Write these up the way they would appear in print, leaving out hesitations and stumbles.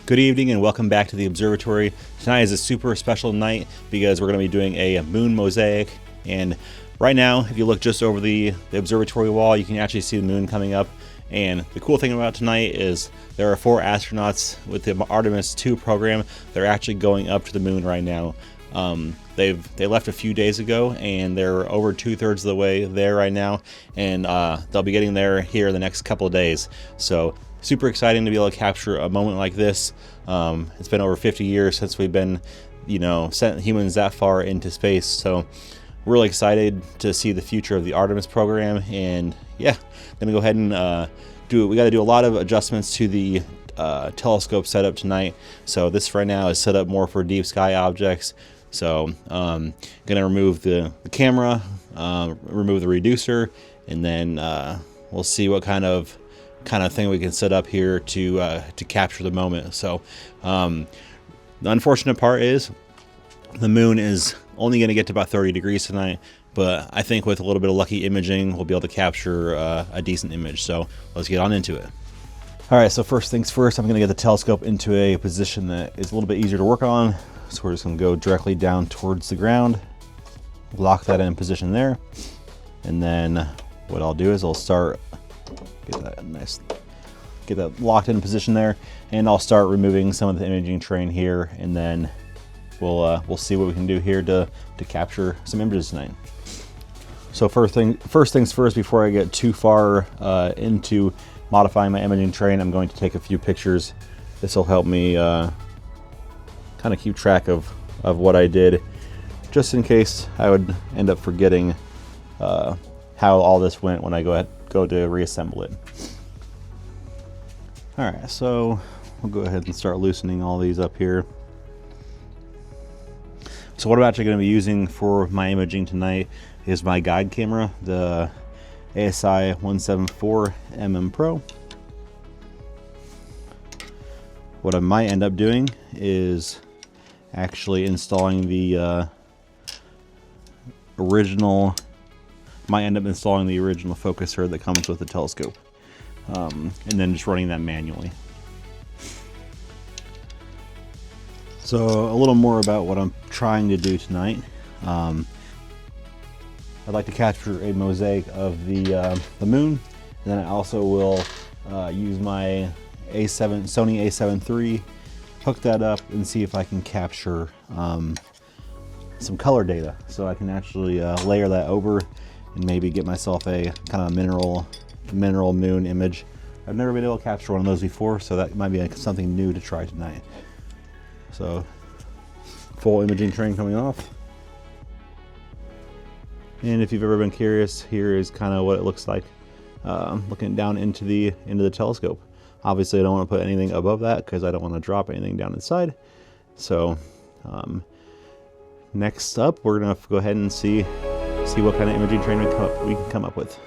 Good evening and welcome back to the observatory. Tonight is a super special night because we're going to be doing a moon mosaic, and right now if you look just over the observatory wall you can actually see the moon coming up. And the cool thing about tonight is there are 4 astronauts with the Artemis II program. They're actually going up to the moon right now. They left a few days ago and they're over 2/3 of the way there right now, and they'll be getting there here in the next couple of days. So super exciting to be able to capture a moment like this. It's been over 50 years since we've been, sent humans that far into space. So really excited to see the future of the Artemis program. And yeah, let me go ahead and we got to do a lot of adjustments to the telescope setup tonight. So this right now is set up more for deep sky objects. So gonna remove the camera, remove the reducer, and then we'll see what kind of thing we can set up here to capture the moment. So the unfortunate part is the moon is only going to get to about 30 degrees tonight, but I think with a little bit of lucky imaging we'll be able to capture a decent image. So let's get on into it. All right, so first things first, I'm going to get the telescope into a position that is a little bit easier to work on. So we're just going to go directly down towards the ground, lock that in position there, and then what I'll do is I'll start get that locked in position there, and I'll start removing some of the imaging train here, and then we'll see what we can do here to capture some images tonight. So first things first, before I get too far into modifying my imaging train, I'm going to take a few pictures. This will help me kind of keep track of what I did, just in case I would end up forgetting how all this went when I go to reassemble it. All right, so we'll go ahead and start loosening all these up here. So what I'm actually going to be using for my imaging tonight is my guide camera, the ASI 174mm Pro. What I might end up doing is actually installing the original focuser that comes with the telescope, and then just running that manually. So a little more about what I'm trying to do tonight. I'd like to capture a mosaic of the moon, and then I also will use my Sony A7 III, hook that up, and see if I can capture some color data, so I can actually layer that over and maybe get myself a kind of mineral moon image. I've never been able to capture one of those before, so that might be something new to try tonight. So full imaging train coming off. And if you've ever been curious, here is kind of what it looks like looking down into the telescope. Obviously I don't want to put anything above that because I don't want to drop anything down inside. So next up, we're gonna go ahead and see what kind of imaging train we can come up with.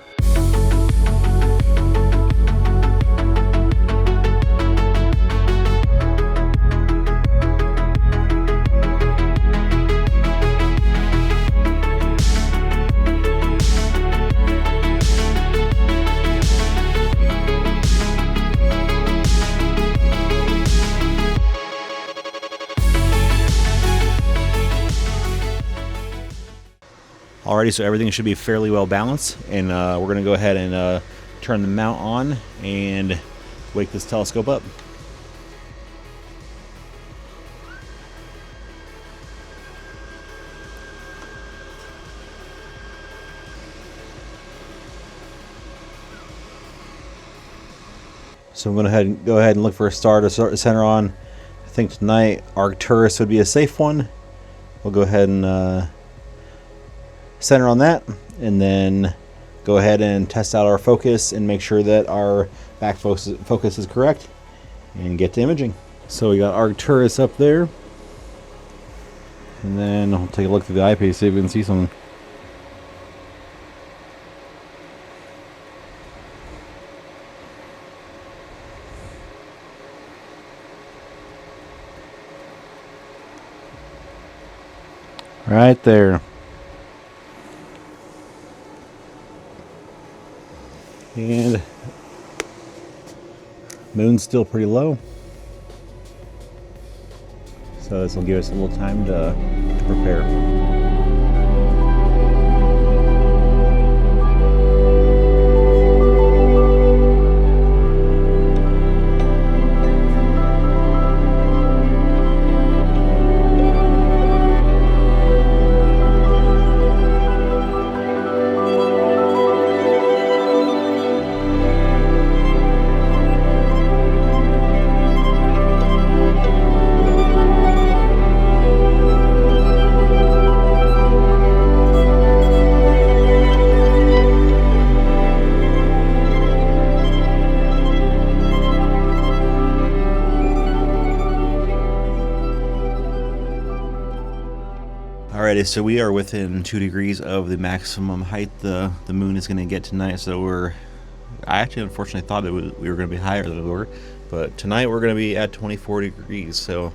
Alrighty, so everything should be fairly well balanced, and we're going to go ahead and turn the mount on and wake this telescope up. So I'm going to go ahead and look for a star to center on. I think tonight Arcturus would be a safe one. We'll go ahead and center on that, and then go ahead and test out our focus and make sure that our back focus is correct, and get to imaging. So we got Arcturus up there, and then I'll take a look through the eyepiece, see if we can see something. Right there. And moon's still pretty low. So this will give us a little time to prepare. Alrighty, so we are within 2 degrees of the maximum height the moon is going to get tonight. So I actually unfortunately thought we were going to be higher than we were, but tonight we're going to be at 24 degrees. So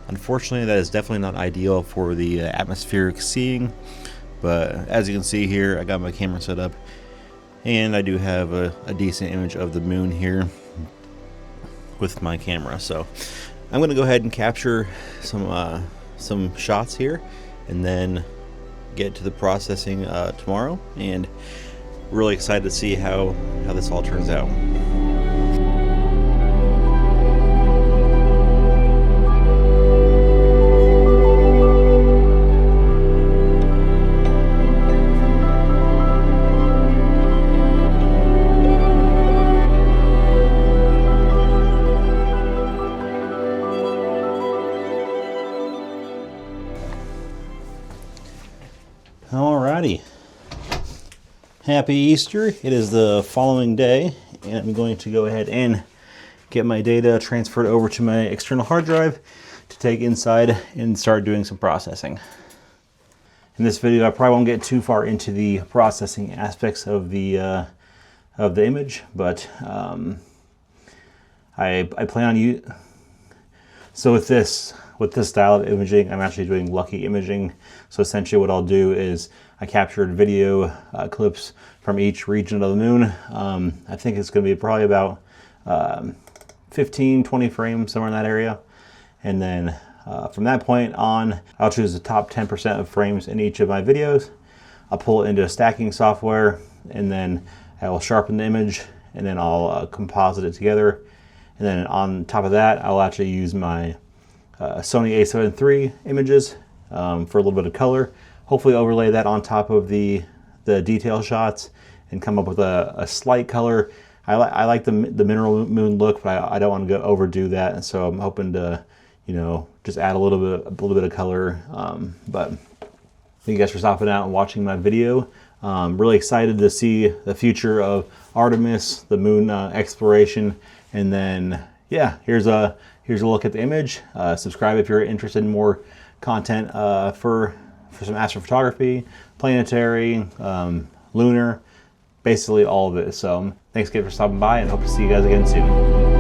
unfortunately that is definitely not ideal for the atmospheric seeing. But as you can see here, I got my camera set up and I do have a decent image of the moon here with my camera. So I'm going to go ahead and capture some shots here, and then get to the processing tomorrow, and really excited to see how this all turns out. Alrighty, happy Easter. It is the following day, and I'm going to go ahead and get my data transferred over to my external hard drive to take inside and start doing some processing. In this video, I probably won't get too far into the processing aspects of the image, but I plan on so with this style of imaging, I'm actually doing lucky imaging. So essentially what I'll do is I captured video clips from each region of the moon. I think it's going to be probably about 15, 20 frames, somewhere in that area. And then from that point on, I'll choose the top 10% of frames in each of my videos. I'll pull it into stacking software, and then I will sharpen the image, and then I'll composite it together. And then on top of that, I'll actually use my Sony a7 III images for a little bit of color. Hopefully overlay that on top of the detail shots and come up with a slight color. I like the mineral moon look, but I don't want to go overdo that, and so I'm hoping to, just add a little bit of color. But thank you guys for stopping out and watching my video. Really excited to see the future of Artemis, the moon exploration, and then yeah, here's a look at the image. Subscribe if you're interested in more content for some astrophotography, planetary, lunar, basically all of it. So thanks again for stopping by, and hope to see you guys again soon.